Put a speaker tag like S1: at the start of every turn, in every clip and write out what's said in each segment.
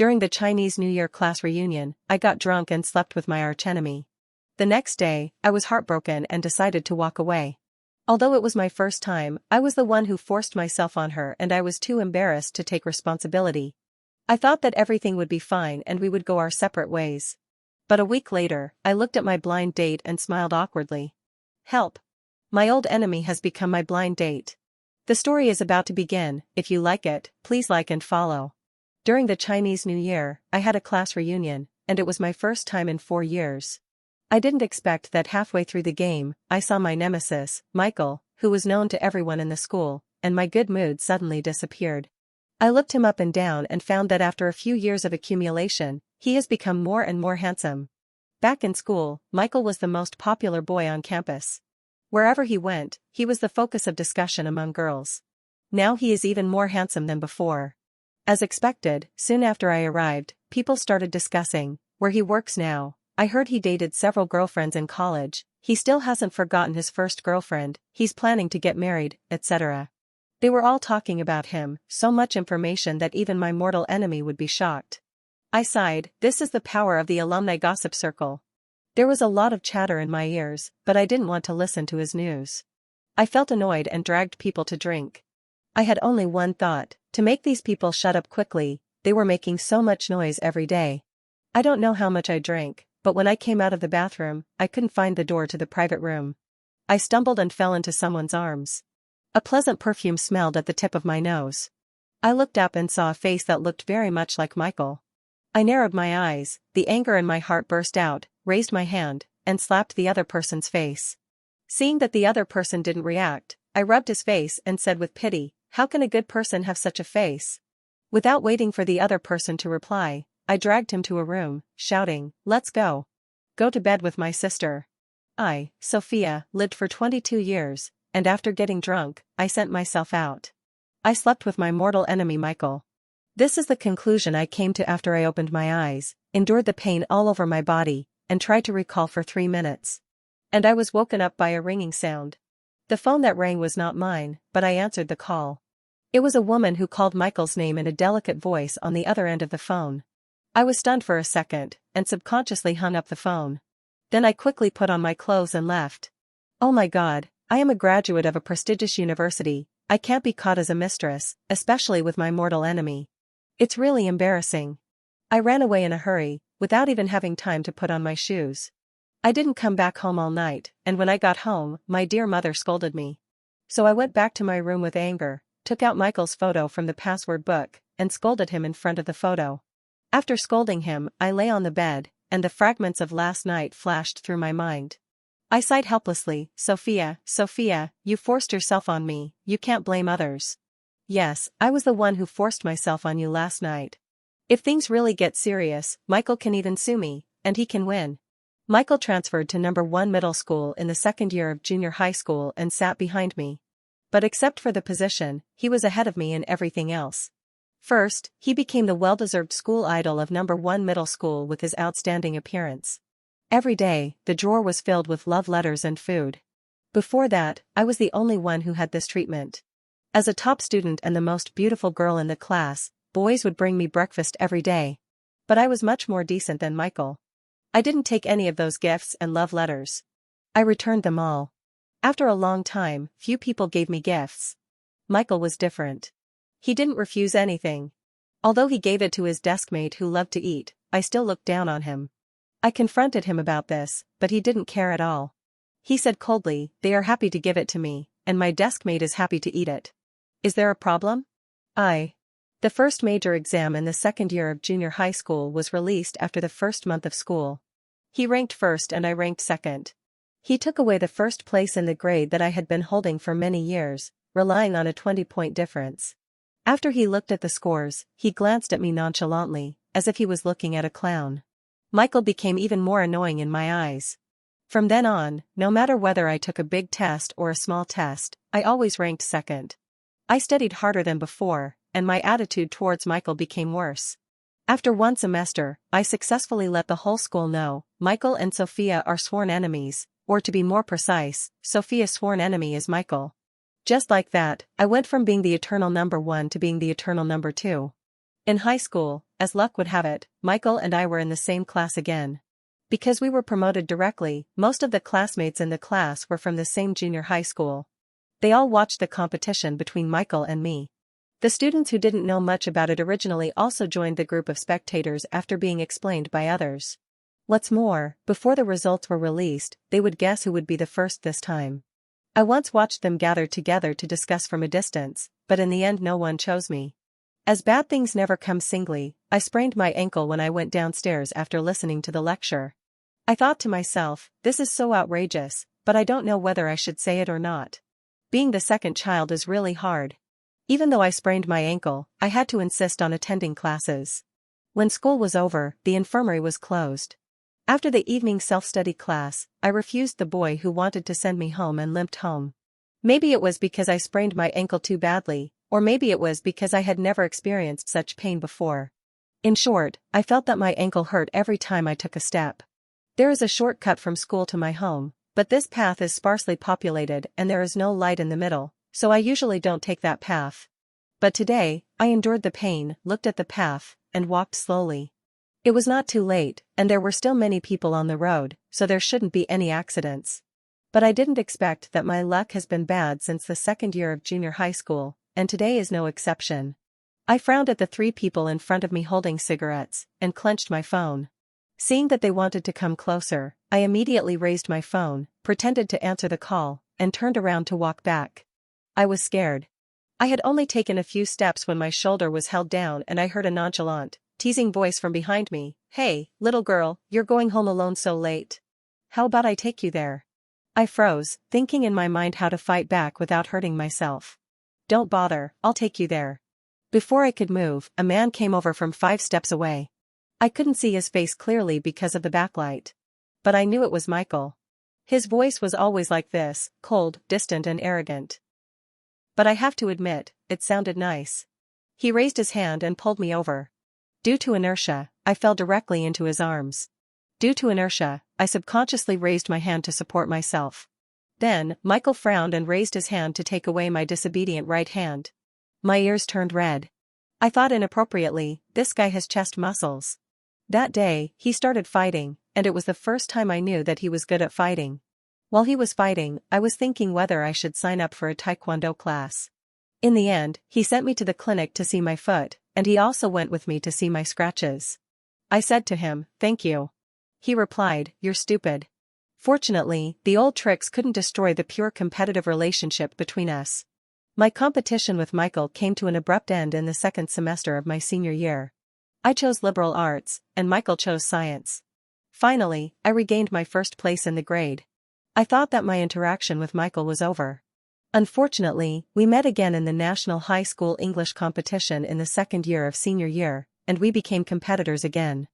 S1: During the Chinese New Year class reunion, I got drunk and slept with my archenemy. The next day, I was heartbroken and decided to walk away. Although it was my first time, I was the one who forced myself on her and I was too embarrassed to take responsibility. I thought that everything would be fine and we would go our separate ways. But a week later, I looked at my blind date and smiled awkwardly. Help! My old enemy has become my blind date. The story is about to begin. If you like it, please like and follow. During the Chinese New Year, I had a class reunion, and it was my first time in 4 years. I didn't expect that halfway through the game, I saw my nemesis, Michael, who was known to everyone in the school, and my good mood suddenly disappeared. I looked him up and down and found that after a few years of accumulation, he has become more and more handsome. Back in school, Michael was the most popular boy on campus. Wherever he went, he was the focus of discussion among girls. Now he is even more handsome than before. As expected, soon after I arrived, people started discussing where he works now. I heard he dated several girlfriends in college, he still hasn't forgotten his first girlfriend, he's planning to get married, etc. They were all talking about him, so much information that even my mortal enemy would be shocked. I sighed, this is the power of the alumni gossip circle. There was a lot of chatter in my ears, but I didn't want to listen to his news. I felt annoyed and dragged people to drink. I had only one thought, to make these people shut up quickly. They were making so much noise every day. I don't know how much I drank, but when I came out of the bathroom, I couldn't find the door to the private room. I stumbled and fell into someone's arms. A pleasant perfume smelled at the tip of my nose. I looked up and saw a face that looked very much like Michael. I narrowed my eyes, the anger in my heart burst out, raised my hand, and slapped the other person's face. Seeing that the other person didn't react, I rubbed his face and said with pity, how can a good person have such a face? Without waiting for the other person to reply, I dragged him to a room, shouting, let's go. Go to bed with my sister. I, Sophia, lived for 22 years, and after getting drunk, I sent myself out. I slept with my mortal enemy Michael. This is the conclusion I came to after I opened my eyes, endured the pain all over my body, and tried to recall for 3 minutes. And I was woken up by a ringing sound. The phone that rang was not mine, but I answered the call. It was a woman who called Michael's name in a delicate voice on the other end of the phone. I was stunned for a second, and subconsciously hung up the phone. Then I quickly put on my clothes and left. Oh my God, I am a graduate of a prestigious university, I can't be caught as a mistress, especially with my mortal enemy. It's really embarrassing. I ran away in a hurry, without even having time to put on my shoes. I didn't come back home all night, and when I got home, my dear mother scolded me. So I went back to my room with anger, took out Michael's photo from the password book, and scolded him in front of the photo. After scolding him, I lay on the bed, and the fragments of last night flashed through my mind. I sighed helplessly, Sophia, you forced yourself on me, you can't blame others. Yes, I was the one who forced myself on you last night. If things really get serious, Michael can even sue me, and he can win. Michael transferred to number 1 middle school in the second year of junior high school and sat behind me. But except for the position, he was ahead of me in everything else. First, he became the well-deserved school idol of number 1 middle school with his outstanding appearance. Every day, the drawer was filled with love letters and food. Before that, I was the only one who had this treatment. As a top student and the most beautiful girl in the class, boys would bring me breakfast every day. But I was much more decent than Michael. I didn't take any of those gifts and love letters. I returned them all. After a long time, few people gave me gifts. Michael was different. He didn't refuse anything. Although he gave it to his deskmate who loved to eat, I still looked down on him. I confronted him about this, but he didn't care at all. He said coldly, they are happy to give it to me, and my deskmate is happy to eat it. Is there a problem? The first major exam in the second year of junior high school was released after the first month of school. He ranked first and I ranked second. He took away the first place in the grade that I had been holding for many years, relying on a 20-point difference. After he looked at the scores, he glanced at me nonchalantly, as if he was looking at a clown. Michael became even more annoying in my eyes. From then on, no matter whether I took a big test or a small test, I always ranked second. I studied harder than before, and my attitude towards Michael became worse. After 1 semester, I successfully let the whole school know, Michael and Sophia are sworn enemies, or to be more precise, Sophia's sworn enemy is Michael. Just like that, I went from being the eternal number 1 to being the eternal number 2. In high school, as luck would have it, Michael and I were in the same class again. Because we were promoted directly, most of the classmates in the class were from the same junior high school. They all watched the competition between Michael and me. The students who didn't know much about it originally also joined the group of spectators after being explained by others. What's more, before the results were released, they would guess who would be the first this time. I once watched them gather together to discuss from a distance, but in the end no one chose me. As bad things never come singly, I sprained my ankle when I went downstairs after listening to the lecture. I thought to myself, this is so outrageous, but I don't know whether I should say it or not. Being the second child is really hard. Even though I sprained my ankle, I had to insist on attending classes. When school was over, the infirmary was closed. After the evening self-study class, I refused the boy who wanted to send me home and limped home. Maybe it was because I sprained my ankle too badly, or maybe it was because I had never experienced such pain before. In short, I felt that my ankle hurt every time I took a step. There is a shortcut from school to my home, but this path is sparsely populated and there is no light in the middle, so I usually don't take that path. But today, I endured the pain, looked at the path, and walked slowly. It was not too late, and there were still many people on the road, so there shouldn't be any accidents. But I didn't expect that. My luck has been bad since the second year of junior high school, and today is no exception. I frowned at the three people in front of me holding cigarettes, and clenched my phone. Seeing that they wanted to come closer, I immediately raised my phone, pretended to answer the call, and turned around to walk back. I was scared. I had only taken a few steps when my shoulder was held down and I heard a nonchalant, teasing voice from behind me. "Hey, little girl, you're going home alone so late. How about I take you there?" I froze, thinking in my mind how to fight back without hurting myself. "Don't bother, I'll take you there." Before I could move, a man came over from 5 steps away. I couldn't see his face clearly because of the backlight. But I knew it was Michael. His voice was always like this, cold, distant and arrogant. But I have to admit, it sounded nice. He raised his hand and pulled me over. Due to inertia, I fell directly into his arms. Due to inertia, I subconsciously raised my hand to support myself. Then, Michael frowned and raised his hand to take away my disobedient right hand. My ears turned red. I thought inappropriately, this guy has chest muscles. That day, he started fighting, and it was the first time I knew that he was good at fighting. While he was fighting, I was thinking whether I should sign up for a taekwondo class. In the end, he sent me to the clinic to see my foot, and he also went with me to see my scratches. I said to him, "Thank you." He replied, "You're stupid." Fortunately, the old tricks couldn't destroy the pure competitive relationship between us. My competition with Michael came to an abrupt end in the second semester of my senior year. I chose liberal arts, and Michael chose science. Finally, I regained my first place in the grade. I thought that my interaction with Michael was over. Unfortunately, we met again in the National High School English competition in the second year of senior year, and we became competitors again.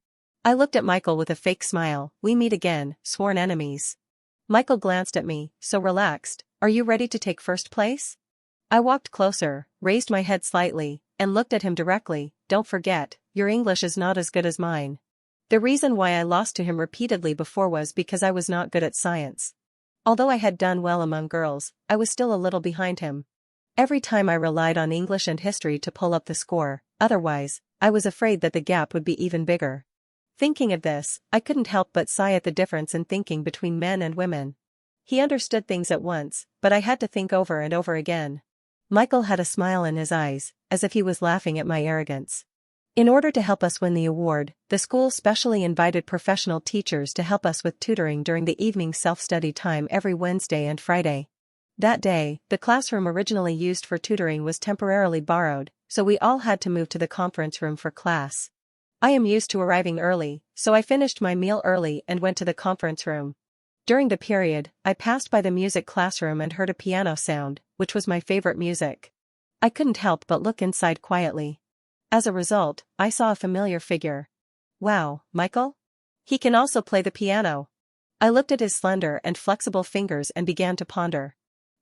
S1: I looked at Michael with a fake smile. "We meet again, sworn enemies." Michael glanced at me, so relaxed. "Are you ready to take first place?" I walked closer, raised my head slightly, and looked at him directly. "Don't forget, your English is not as good as mine." The reason why I lost to him repeatedly before was because I was not good at science. Although I had done well among girls, I was still a little behind him. Every time I relied on English and history to pull up the score, otherwise, I was afraid that the gap would be even bigger. Thinking of this, I couldn't help but sigh at the difference in thinking between men and women. He understood things at once, but I had to think over and over again. Michael had a smile in his eyes, as if he was laughing at my arrogance. In order to help us win the award, the school specially invited professional teachers to help us with tutoring during the evening self-study time every Wednesday and Friday. That day, the classroom originally used for tutoring was temporarily borrowed, so we all had to move to the conference room for class. I am used to arriving early, so I finished my meal early and went to the conference room. During the period, I passed by the music classroom and heard a piano sound, which was my favorite music. I couldn't help but look inside quietly. As a result, I saw a familiar figure. "Wow, Michael? He can also play the piano." I looked at his slender and flexible fingers and began to ponder.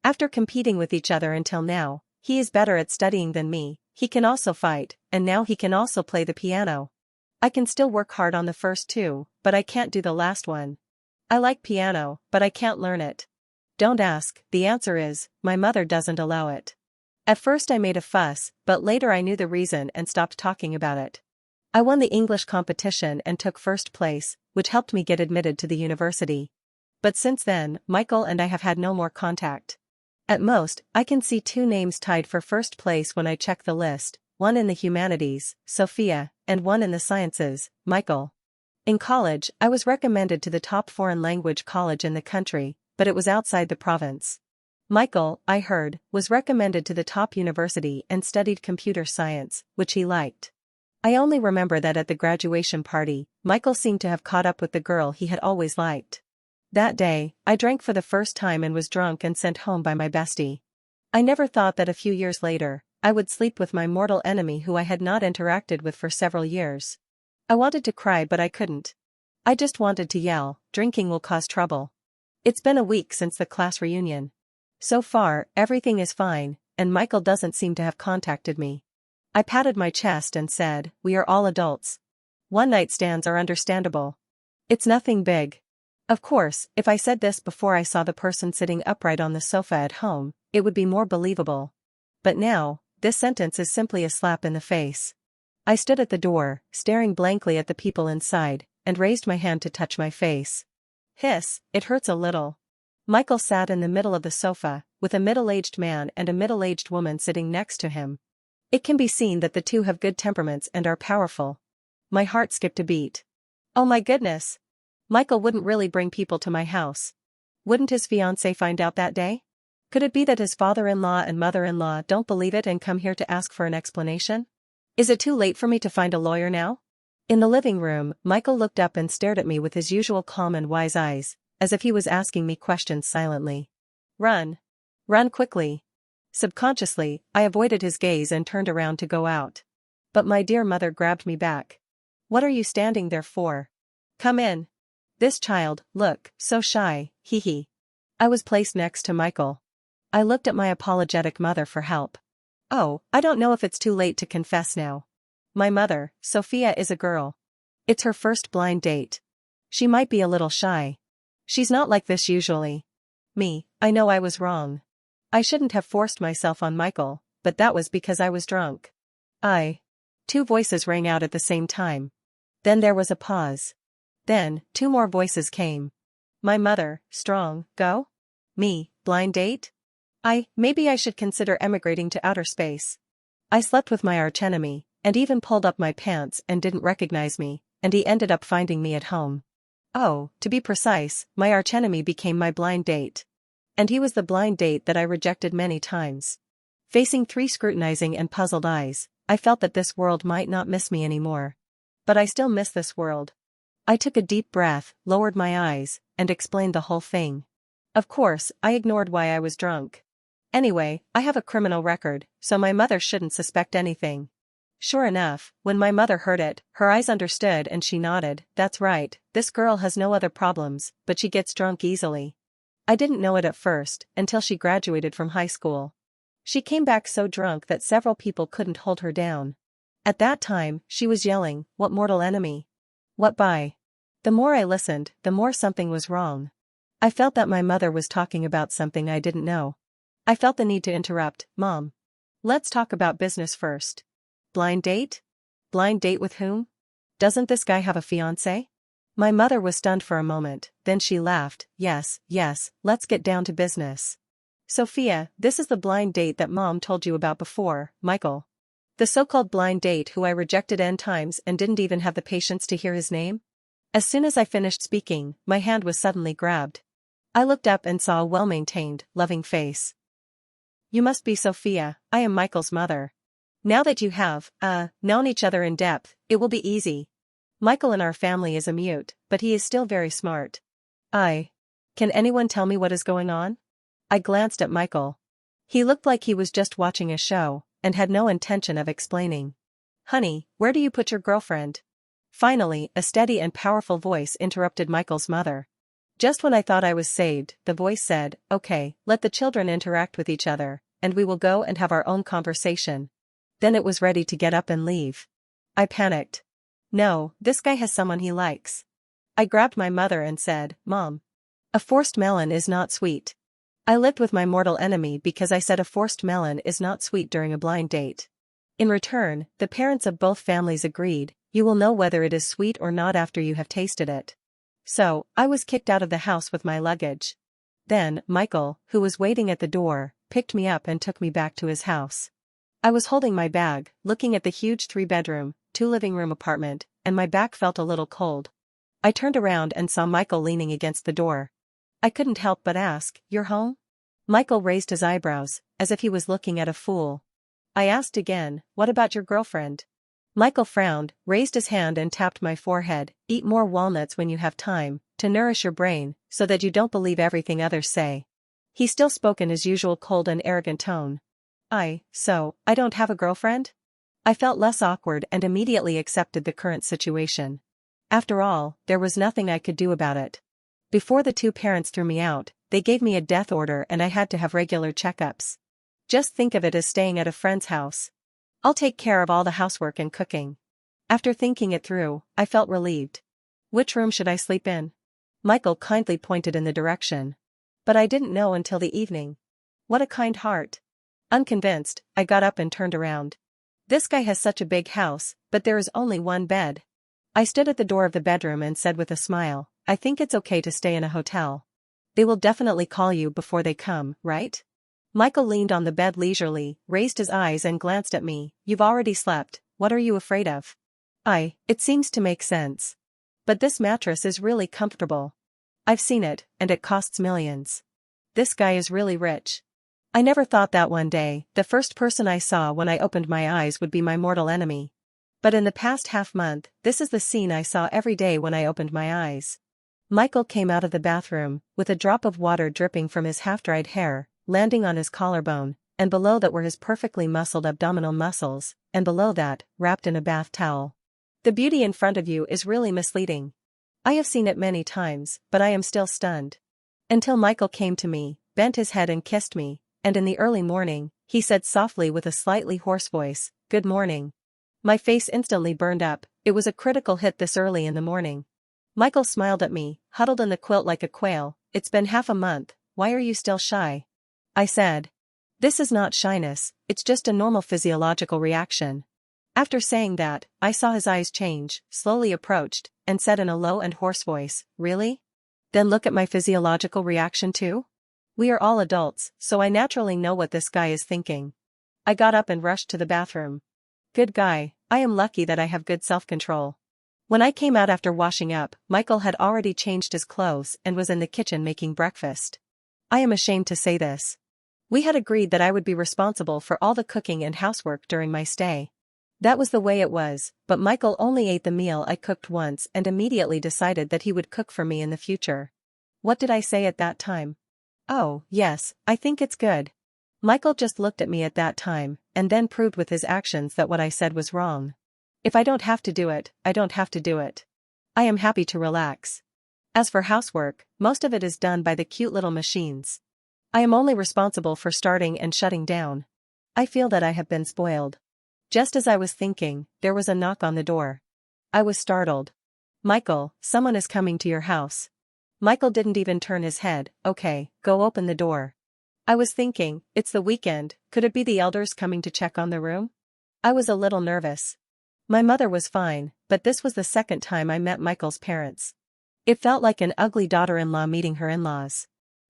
S1: After competing with each other until now, he is better at studying than me, he can also fight, and now he can also play the piano. I can still work hard on the first two, but I can't do the last one. I like piano, but I can't learn it. Don't ask, the answer is, my mother doesn't allow it. At first I made a fuss, but later I knew the reason and stopped talking about it. I won the English competition and took first place, which helped me get admitted to the university. But since then, Michael and I have had no more contact. At most, I can see two names tied for first place when I check the list, one in the humanities, Sophia, and one in the sciences, Michael. In college, I was recommended to the top foreign language college in the country, but it was outside the province. Michael, I heard, was recommended to the top university and studied computer science, which he liked. I only remember that at the graduation party, Michael seemed to have caught up with the girl he had always liked. That day, I drank for the first time and was drunk and sent home by my bestie. I never thought that a few years later, I would sleep with my mortal enemy who I had not interacted with for several years. I wanted to cry but I couldn't. I just wanted to yell, drinking will cause trouble. It's been a week since the class reunion. So far, everything is fine, and Michael doesn't seem to have contacted me. I patted my chest and said, we are all adults. One-night stands are understandable. It's nothing big. Of course, if I said this before I saw the person sitting upright on the sofa at home, it would be more believable. But now, this sentence is simply a slap in the face. I stood at the door, staring blankly at the people inside, and raised my hand to touch my face. Hiss, it hurts a little. Michael sat in the middle of the sofa, with a middle-aged man and a middle-aged woman sitting next to him. It can be seen that the two have good temperaments and are powerful. My heart skipped a beat. Oh my goodness! Michael wouldn't really bring people to my house. Wouldn't his fiancée find out that day? Could it be that his father-in-law and mother-in-law don't believe it and come here to ask for an explanation? Is it too late for me to find a lawyer now? In the living room, Michael looked up and stared at me with his usual calm and wise eyes, as if he was asking me questions silently. Run. Run quickly. Subconsciously, I avoided his gaze and turned around to go out. But my dear mother grabbed me back. What are you standing there for? Come in. This child, look, so shy, hee hee. I was placed next to Michael. I looked at my apologetic mother for help. Oh, I don't know if it's too late to confess now. My mother, Sophia, is a girl. It's her first blind date. She might be a little shy. She's not like this usually. I know I was wrong. I shouldn't have forced myself on Michael, but that was because I was drunk. Two voices rang out at the same time. Then there was a pause. Then, two more voices came. My mother, strong, go? Me, blind date? Maybe I should consider emigrating to outer space. I slept with my archenemy, and even pulled up my pants and didn't recognize me, and he ended up finding me at home. Oh, to be precise, my archenemy became my blind date. And he was the blind date that I rejected many times. Facing three scrutinizing and puzzled eyes, I felt that this world might not miss me anymore. But I still miss this world. I took a deep breath, lowered my eyes, and explained the whole thing. Of course, I ignored why I was drunk. Anyway, I have a criminal record, so my mother shouldn't suspect anything. Sure enough, when my mother heard it, her eyes understood and she nodded. That's right, this girl has no other problems, but she gets drunk easily. I didn't know it at first, until she graduated from high school. She came back so drunk that several people couldn't hold her down. At that time, she was yelling, "What mortal enemy? What by?" The more I listened, the more something was wrong. I felt that my mother was talking about something I didn't know. I felt the need to interrupt. Mom. Let's talk about business first. Blind date? Blind date with whom? Doesn't this guy have a fiancé? My mother was stunned for a moment, then she laughed. Yes, let's get down to business. Sophia, this is the blind date that Mom told you about before, Michael. The so-called blind date who I rejected n times and didn't even have the patience to hear his name? As soon as I finished speaking, my hand was suddenly grabbed. I looked up and saw a well-maintained, loving face. You must be Sophia, I am Michael's mother. Now that you have, known each other in depth, it will be easy. Michael in our family is a mute, but he is still very smart. Can anyone tell me what is going on? I glanced at Michael. He looked like he was just watching a show, and had no intention of explaining. Honey, where do you put your girlfriend? Finally, a steady and powerful voice interrupted Michael's mother. Just when I thought I was saved, the voice said, Okay, let the children interact with each other, and we will go and have our own conversation. Then it was ready to get up and leave. I panicked. No, this guy has someone he likes. I grabbed my mother and said, Mom. A forced melon is not sweet. I lived with my mortal enemy because I said a forced melon is not sweet during a blind date. In return, the parents of both families agreed, You will know whether it is sweet or not after you have tasted it. So, I was kicked out of the house with my luggage. Then, Michael, who was waiting at the door, picked me up and took me back to his house. I was holding my bag, looking at the huge 3-bedroom, 2-living-room apartment, and my back felt a little cold. I turned around and saw Michael leaning against the door. I couldn't help but ask, "You're home?" Michael raised his eyebrows, as if he was looking at a fool. I asked again, "What about your girlfriend?" Michael frowned, raised his hand and tapped my forehead. "Eat more walnuts when you have time, to nourish your brain, so that you don't believe everything others say." He still spoke in his usual cold and arrogant tone. So, I don't have a girlfriend? I felt less awkward and immediately accepted the current situation. After all, there was nothing I could do about it. Before the 2 parents threw me out, they gave me a death order and I had to have regular checkups. Just think of it as staying at a friend's house. I'll take care of all the housework and cooking. After thinking it through, I felt relieved. Which room should I sleep in? Michael kindly pointed in the direction. But I didn't know until the evening. What a kind heart. Unconvinced, I got up and turned around. This guy has such a big house, but there is only one bed. I stood at the door of the bedroom and said with a smile, "I think it's okay to stay in a hotel. They will definitely call you before they come, right?" Michael leaned on the bed leisurely, raised his eyes and glanced at me. "You've already slept, what are you afraid of?" It seems to make sense. But this mattress is really comfortable. I've seen it, and it costs millions. This guy is really rich. I never thought that one day, the first person I saw when I opened my eyes would be my mortal enemy. But in the past half-month, this is the scene I saw every day when I opened my eyes. Michael came out of the bathroom, with a drop of water dripping from his half-dried hair, landing on his collarbone, and below that were his perfectly muscled abdominal muscles, and below that, wrapped in a bath towel. The beauty in front of you is really misleading. I have seen it many times, but I am still stunned. Until Michael came to me, bent his head and kissed me, and in the early morning, he said softly with a slightly hoarse voice, "Good morning." My face instantly burned up. It was a critical hit this early in the morning. Michael smiled at me, huddled in the quilt like a quail. "It's been half a month, why are you still shy?" I said. "This is not shyness, it's just a normal physiological reaction." After saying that, I saw his eyes change, slowly approached, and said in a low and hoarse voice, "Really? Then look at my physiological reaction too?" We are all adults, so I naturally know what this guy is thinking. I got up and rushed to the bathroom. Good guy, I am lucky that I have good self-control. When I came out after washing up, Michael had already changed his clothes and was in the kitchen making breakfast. I am ashamed to say this. We had agreed that I would be responsible for all the cooking and housework during my stay. That was the way it was, but Michael only ate the meal I cooked once and immediately decided that he would cook for me in the future. What did I say at that time? "Oh, yes, I think it's good." Michael just looked at me at that time, and then proved with his actions that what I said was wrong. If I don't have to do it, I don't have to do it. I am happy to relax. As for housework, most of it is done by the cute little machines. I am only responsible for starting and shutting down. I feel that I have been spoiled. Just as I was thinking, there was a knock on the door. I was startled. "Michael, someone is coming to your house." Michael didn't even turn his head. "Okay, go open the door." I was thinking, it's the weekend, could it be the elders coming to check on the room? I was a little nervous. My mother was fine, but this was the second time I met Michael's parents. It felt like an ugly daughter-in-law meeting her in-laws.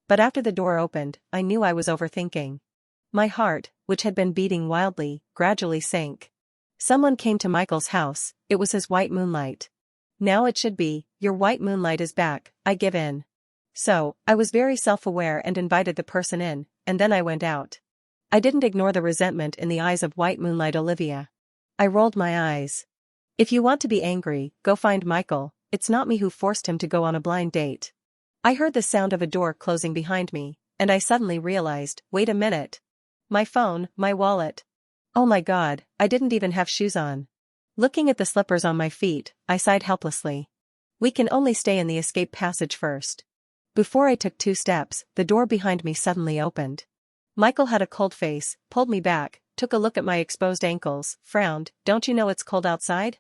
S1: But after the door opened, I knew I was overthinking. My heart, which had been beating wildly, gradually sank. Someone came to Michael's house, it was his white moonlight. Now it should be, "Your white moonlight is back," I give in. So, I was very self-aware and invited the person in, and then I went out. I didn't ignore the resentment in the eyes of white moonlight Olivia. I rolled my eyes. "If you want to be angry, go find Michael, it's not me who forced him to go on a blind date." I heard the sound of a door closing behind me, and I suddenly realized, wait a minute. My phone, my wallet. Oh my God, I didn't even have shoes on. Looking at the slippers on my feet, I sighed helplessly. We can only stay in the escape passage first. Before I took 2 steps, the door behind me suddenly opened. Michael had a cold face, pulled me back, took a look at my exposed ankles, frowned. "Don't you know it's cold outside?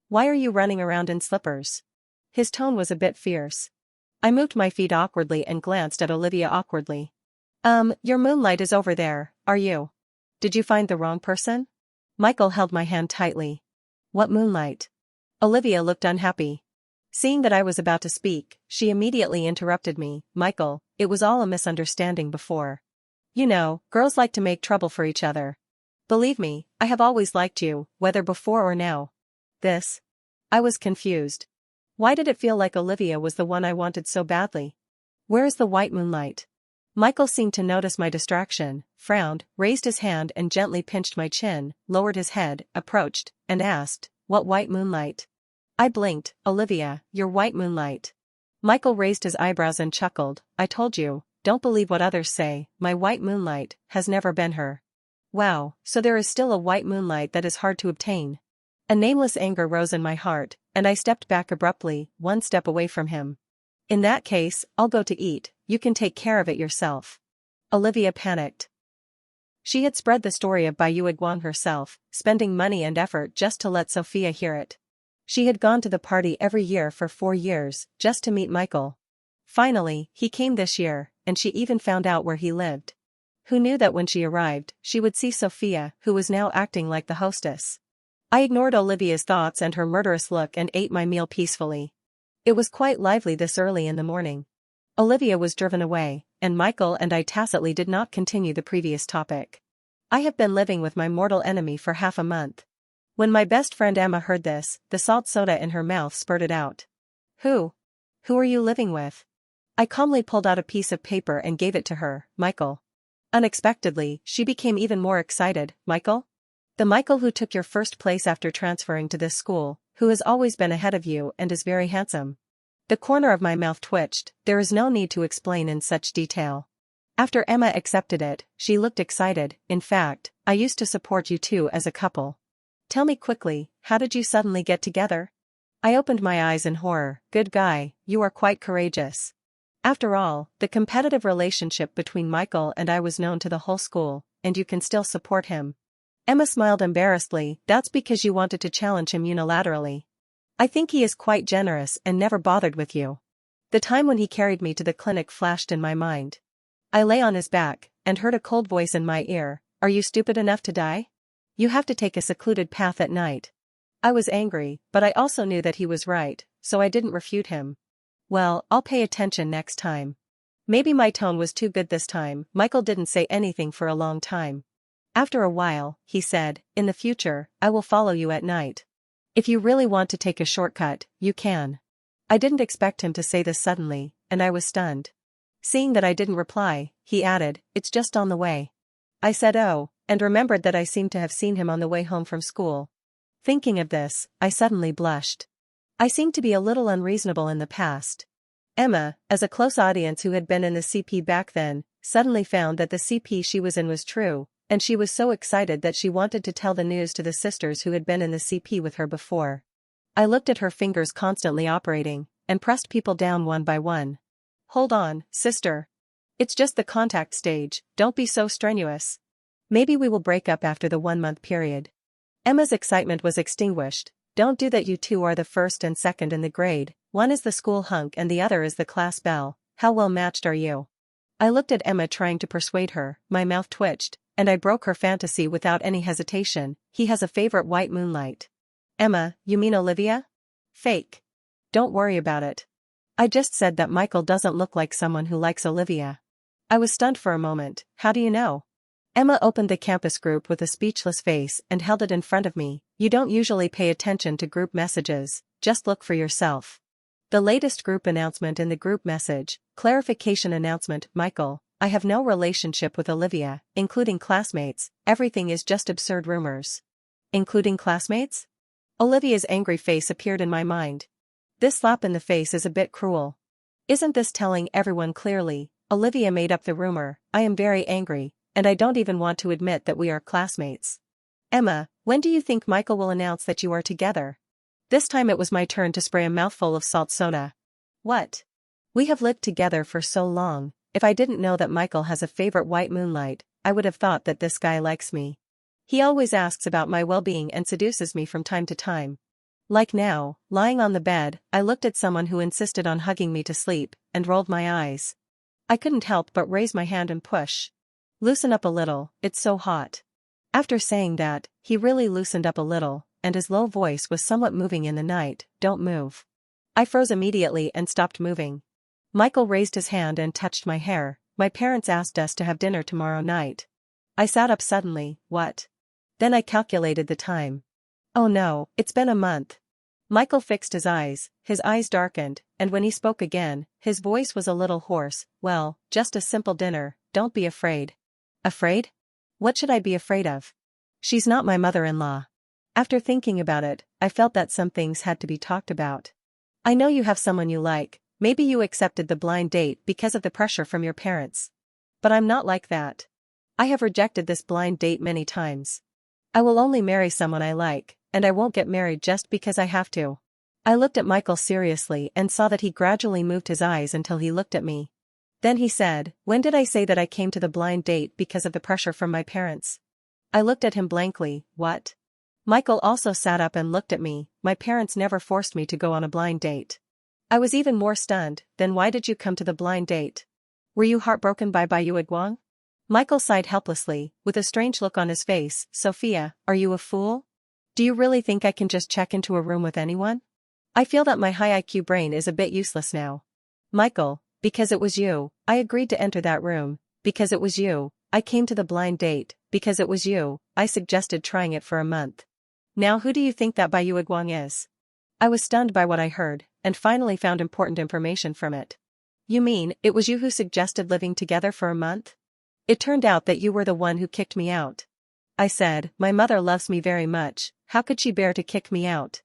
S1: Why are you running around in slippers?" His tone was a bit fierce. I moved my feet awkwardly and glanced at Olivia awkwardly. Your moonlight is over there, are you? Did you find the wrong person?" Michael held my hand tightly. "What moonlight?" Olivia looked unhappy. Seeing that I was about to speak, she immediately interrupted me. Michael, it was all a misunderstanding before. You know, girls like to make trouble for each other. Believe me, I have always liked you, whether before or now. This? I was confused. Why did it feel like Olivia was the one I wanted so badly? Where is the white moonlight? Michael seemed to notice my distraction, frowned, raised his hand and gently pinched my chin, lowered his head, approached, and asked, "What white moonlight?" I blinked. "Olivia, your white moonlight." Michael raised his eyebrows and chuckled. "I told you, don't believe what others say, my white moonlight has never been her." Wow, so there is still a white moonlight that is hard to obtain. A nameless anger rose in my heart, and I stepped back abruptly, one step away from him. "In that case, I'll go to eat, you can take care of it yourself." Olivia panicked. She had spread the story of Bayou Iguan herself, spending money and effort just to let Sophia hear it. She had gone to the party every year for 4 years, just to meet Michael. Finally, he came this year, and she even found out where he lived. Who knew that when she arrived, she would see Sophia, who was now acting like the hostess? I ignored Olivia's thoughts and her murderous look and ate my meal peacefully. It was quite lively this early in the morning. Olivia was driven away, and Michael and I tacitly did not continue the previous topic. I have been living with my mortal enemy for half a month. When my best friend Emma heard this, the salt soda in her mouth spurted out. Who are you living with?" I calmly pulled out a piece of paper and gave it to her. "Michael." Unexpectedly, she became even more excited. "Michael? The Michael who took your first place after transferring to this school, who has always been ahead of you and is very handsome." The corner of my mouth twitched. There is no need to explain in such detail. After Emma accepted it, she looked excited. "In fact, I used to support you two as a couple." "Tell me quickly, how did you suddenly get together?" I opened my eyes in horror. "Good guy, you are quite courageous." After all, the competitive relationship between Michael and I was known to the whole school, and you can still support him. Emma smiled embarrassedly. "That's because you wanted to challenge him unilaterally. I think he is quite generous and never bothered with you." The time when he carried me to the clinic flashed in my mind. I lay on his back, and heard a cold voice in my ear. "Are you stupid enough to die? You have to take a secluded path at night." I was angry, but I also knew that he was right, so I didn't refute him. "Well, I'll pay attention next time." Maybe my tone was too good this time. Michael didn't say anything for a long time. After a while, he said, "In the future, I will follow you at night. If you really want to take a shortcut, you can." I didn't expect him to say this suddenly, and I was stunned. Seeing that I didn't reply, he added, "It's just on the way." I said "Oh," and remembered that I seemed to have seen him on the way home from school. Thinking of this, I suddenly blushed. I seemed to be a little unreasonable in the past. Emma, as a close audience who had been in the CP back then, suddenly found that the CP she was in was true, and she was so excited that she wanted to tell the news to the sisters who had been in the CP with her before. I looked at her fingers constantly operating, and pressed people down one by one. "Hold on, sister. It's just the contact stage, don't be so strenuous. Maybe we will break up after the 1-month period." Emma's excitement was extinguished. "Don't do that, you two are the first and second in the grade, one is the school hunk and the other is the class belle, how well matched are you?" I looked at Emma trying to persuade her, my mouth twitched, and I broke her fantasy without any hesitation. "He has a favorite white moonlight." "Emma, you mean Olivia?" "Fake. Don't worry about it. I just said that Michael doesn't look like someone who likes Olivia." I was stunned for a moment. "How do you know?" Emma opened the campus group with a speechless face and held it in front of me. "You don't usually pay attention to group messages, just look for yourself." The latest group announcement in the group message, clarification announcement. "Michael, I have no relationship with Olivia, including classmates, everything is just absurd rumors." Including classmates? Olivia's angry face appeared in my mind. This slap in the face is a bit cruel. Isn't this telling everyone clearly, Olivia made up the rumor? I am very angry, and I don't even want to admit that we are classmates. "Emma, when do you think Michael will announce that you are together?" This time it was my turn to spray a mouthful of salt soda. "What? We have lived together for so long, if I didn't know that Michael has a favorite white moonlight, I would have thought that this guy likes me. He always asks about my well-being and seduces me from time to time. Like now, lying on the bed, I looked at someone who insisted on hugging me to sleep, and rolled my eyes. I couldn't help but raise my hand and push. "Loosen up a little, it's so hot." After saying that, he really loosened up a little, and his low voice was somewhat moving in the night, "Don't move." I froze immediately and stopped moving. Michael raised his hand and touched my hair. "My parents asked us to have dinner tomorrow night." I sat up suddenly. "What?" Then I calculated the time. "Oh no, it's been a month." Michael fixed his eyes darkened, and when he spoke again, his voice was a little hoarse. "Well, just a simple dinner, don't be afraid." "Afraid? What should I be afraid of? She's not my mother-in-law." After thinking about it, I felt that some things had to be talked about. "I know you have someone you like, maybe you accepted the blind date because of the pressure from your parents. But I'm not like that. I have rejected this blind date many times. I will only marry someone I like, and I won't get married just because I have to." I looked at Michael seriously and saw that he gradually moved his eyes until he looked at me. Then he said, "When did I say that I came to the blind date because of the pressure from my parents?" I looked at him blankly. "What?" Michael also sat up and looked at me. "My parents never forced me to go on a blind date." I was even more stunned. "Then why did you come to the blind date? Were you heartbroken by Guang?" Michael sighed helplessly, with a strange look on his face. "Sophia, are you a fool? Do you really think I can just check into a room with anyone? I feel that my high IQ brain is a bit useless now." "Michael, because it was you, I agreed to enter that room. Because it was you, I came to the blind date. Because it was you, I suggested trying it for a month. Now who do you think that Guang is?" I was stunned by what I heard, and finally found important information from it. "You mean, it was you who suggested living together for a month? It turned out that you were the one who kicked me out." I said, "My mother loves me very much, how could she bear to kick me out?"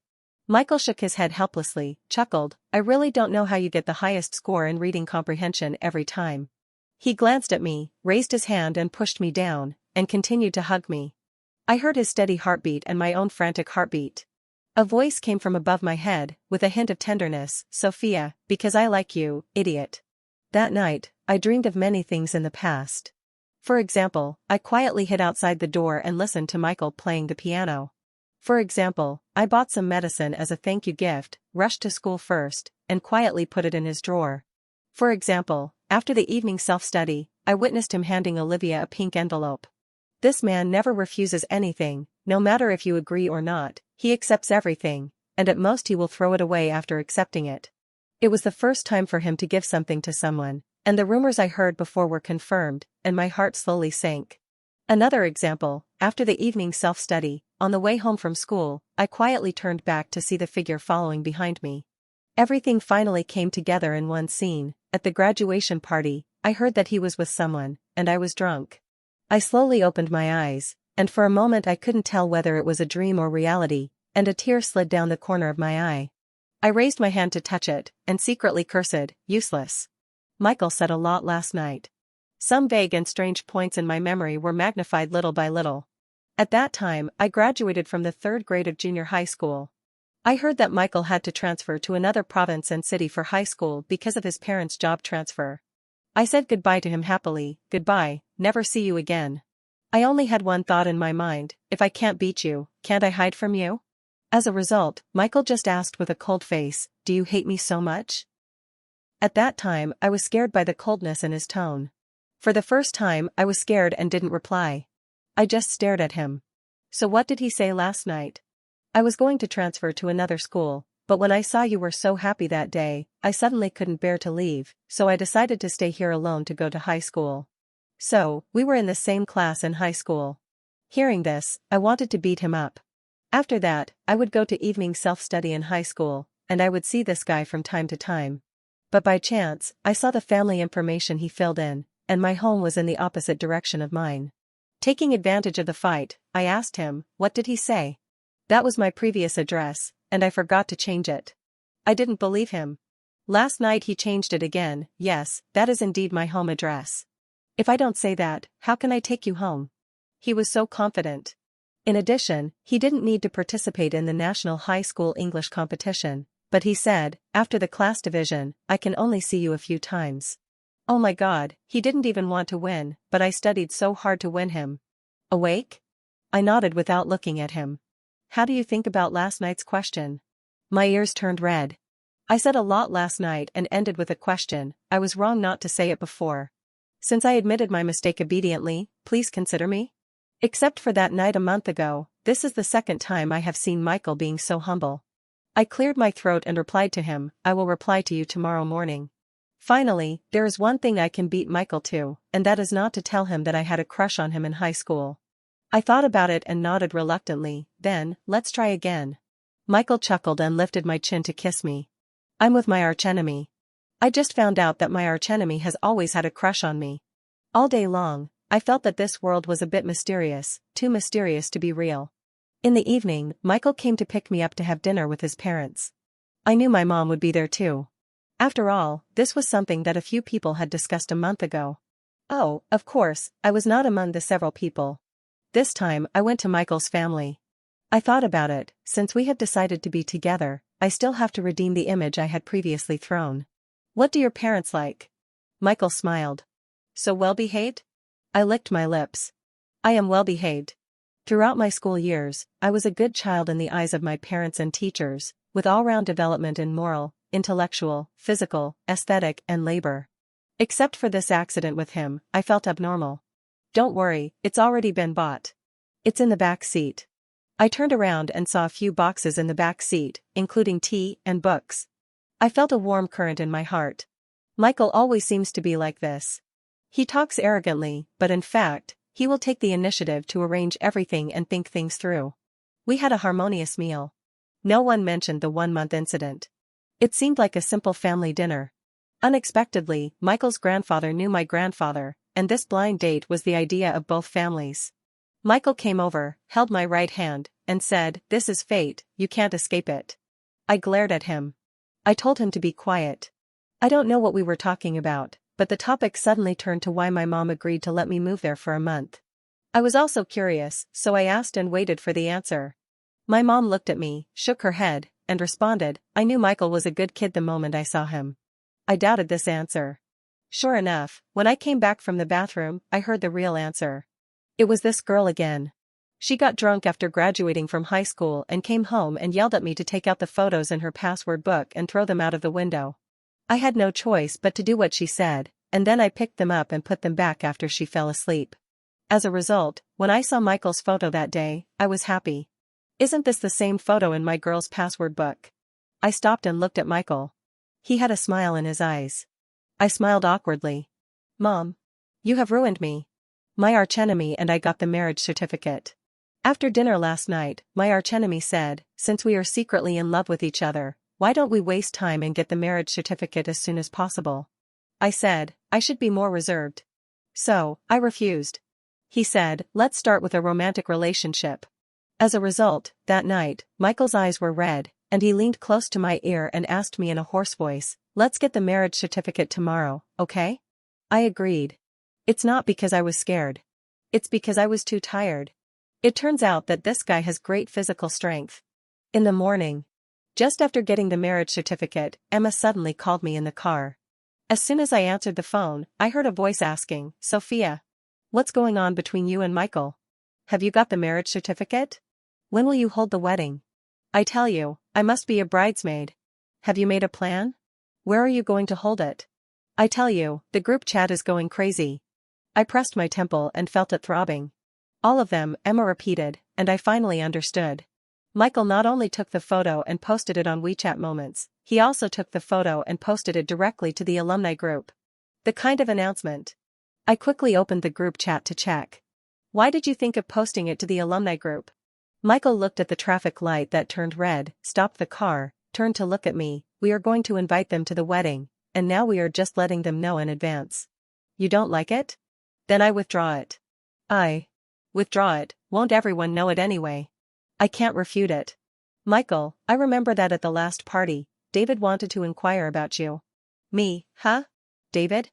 S1: Michael shook his head helplessly, chuckled, "I really don't know how you get the highest score in reading comprehension every time." He glanced at me, raised his hand and pushed me down, and continued to hug me. I heard his steady heartbeat and my own frantic heartbeat. A voice came from above my head, with a hint of tenderness, "Sophia, because I like you, idiot." That night, I dreamed of many things in the past. For example, I quietly hid outside the door and listened to Michael playing the piano. For example, I bought some medicine as a thank you gift, rushed to school first, and quietly put it in his drawer. For example, after the evening self-study, I witnessed him handing Olivia a pink envelope. This man never refuses anything, no matter if you agree or not, he accepts everything, and at most he will throw it away after accepting it. It was the first time for him to give something to someone, and the rumors I heard before were confirmed, and my heart slowly sank. Another example, after the evening self-study, on the way home from school, I quietly turned back to see the figure following behind me. Everything finally came together in one scene. At the graduation party, I heard that he was with someone, and I was drunk. I slowly opened my eyes, and for a moment I couldn't tell whether it was a dream or reality, and a tear slid down the corner of my eye. I raised my hand to touch it, and secretly cursed, "Useless." Michael said a lot last night. Some vague and strange points in my memory were magnified little by little. At that time, I graduated from the 3rd grade of junior high school. I heard that Michael had to transfer to another province and city for high school because of his parents' job transfer. I said goodbye to him happily, "Goodbye, never see you again." I only had one thought in my mind, if I can't beat you, can't I hide from you? As a result, Michael just asked with a cold face, "Do you hate me so much?" At that time, I was scared by the coldness in his tone. For the first time, I was scared and didn't reply. I just stared at him. "So what did he say last night?" "I was going to transfer to another school, but when I saw you were so happy that day, I suddenly couldn't bear to leave, so I decided to stay here alone to go to high school." So, we were in the same class in high school. Hearing this, I wanted to beat him up. After that, I would go to evening self-study in high school, and I would see this guy from time to time. But by chance, I saw the family information he filled in, and my home was in the opposite direction of mine. Taking advantage of the fight, I asked him, "What did he say?" That was my previous address, and I forgot to change it. I didn't believe him. Last night he changed it again. "Yes, that is indeed my home address." "If I don't say that, how can I take you home?" He was so confident. In addition, he didn't need to participate in the National High School English competition, but he said, after the class division, "I can only see you a few times." Oh my God, he didn't even want to win, but I studied so hard to win him. Awake? I nodded without looking at him. "How do you think about last night's question?" My ears turned red. I said a lot last night and ended with a question. I was wrong not to say it before. Since I admitted my mistake obediently, please consider me? Except for that night a month ago, this is the second time I have seen Michael being so humble. I cleared my throat and replied to him, I will reply to you tomorrow morning. Finally, there is one thing I can beat Michael to, and that is not to tell him that I had a crush on him in high school. I thought about it and nodded reluctantly, then, let's try again. Michael chuckled and lifted my chin to kiss me. I'm with my archenemy. I just found out that my archenemy has always had a crush on me. All day long, I felt that this world was a bit mysterious, too mysterious to be real. In the evening, Michael came to pick me up to have dinner with his parents. I knew my mom would be there too. After all, this was something that a few people had discussed a month ago. Oh, of course, I was not among the several people. This time I went to Michael's family. I thought about it, since we have decided to be together, I still have to redeem the image I had previously thrown. What do your parents like? Michael smiled. So well behaved? I licked my lips. I am well behaved. Throughout my school years, I was a good child in the eyes of my parents and teachers, with all-round development in moral, intellectual, physical, aesthetic, and labor. Except for this accident with him, I felt abnormal. Don't worry, it's already been bought. It's in the back seat. I turned around and saw a few boxes in the back seat, including tea and books. I felt a warm current in my heart. Michael always seems to be like this. He talks arrogantly, but in fact, he will take the initiative to arrange everything and think things through. We had a harmonious meal. No one mentioned the 1-month incident. It seemed like a simple family dinner. Unexpectedly, Michael's grandfather knew my grandfather, and this blind date was the idea of both families. Michael came over, held my right hand, and said, "This is fate, you can't escape it." I glared at him. I told him to be quiet. I don't know what we were talking about, but the topic suddenly turned to why my mom agreed to let me move there for a month. I was also curious, so I asked and waited for the answer. My mom looked at me, shook her head, and responded, "I knew Michael was a good kid the moment I saw him." I doubted this answer. Sure enough, when I came back from the bathroom, I heard the real answer. It was this girl again. She got drunk after graduating from high school and came home and yelled at me to take out the photos in her password book and throw them out of the window. I had no choice but to do what she said, and then I picked them up and put them back after she fell asleep. As a result, when I saw Michael's photo that day, I was happy. Isn't this the same photo in my girl's password book? I stopped and looked at Michael. He had a smile in his eyes. I smiled awkwardly. Mom. You have ruined me. My archenemy and I got the marriage certificate. After dinner last night, my archenemy said, since we are secretly in love with each other, why don't we waste time and get the marriage certificate as soon as possible? I said, I should be more reserved. So, I refused. He said, let's start with a romantic relationship. As a result, that night, Michael's eyes were red, and he leaned close to my ear and asked me in a hoarse voice, let's get the marriage certificate tomorrow, okay? I agreed. It's not because I was scared. It's because I was too tired. It turns out that this guy has great physical strength. In the morning, just after getting the marriage certificate, Emma suddenly called me in the car. As soon as I answered the phone, I heard a voice asking, Sophia. What's going on between you and Michael? Have you got the marriage certificate? When will you hold the wedding? I tell you, I must be a bridesmaid. Have you made a plan? Where are you going to hold it? I tell you, the group chat is going crazy. I pressed my temple and felt it throbbing. All of them, Emma repeated, and I finally understood. Michael not only took the photo and posted it on WeChat Moments, he also took the photo and posted it directly to the alumni group. The kind of announcement. I quickly opened the group chat to check. Why did you think of posting it to the alumni group? Michael looked at the traffic light that turned red, stopped the car, turned to look at me. We are going to invite them to the wedding, and now we are just letting them know in advance. You don't like it? Then I withdraw it. I withdraw it, won't everyone know it anyway? I can't refute it. Michael, I remember that at the last party, David wanted to inquire about you. Me, huh? David?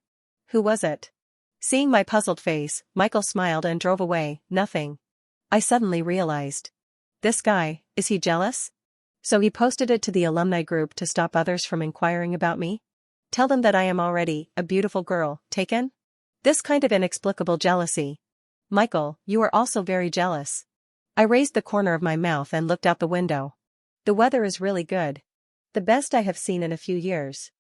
S1: Who was it? Seeing my puzzled face, Michael smiled and drove away. Nothing. I suddenly realized. This guy, is he jealous? So he posted it to the alumni group to stop others from inquiring about me? Tell them that I am already a beautiful girl, taken? This kind of inexplicable jealousy. Michael, you are also very jealous. I raised the corner of my mouth and looked out the window. The weather is really good. The best I have seen in a few years.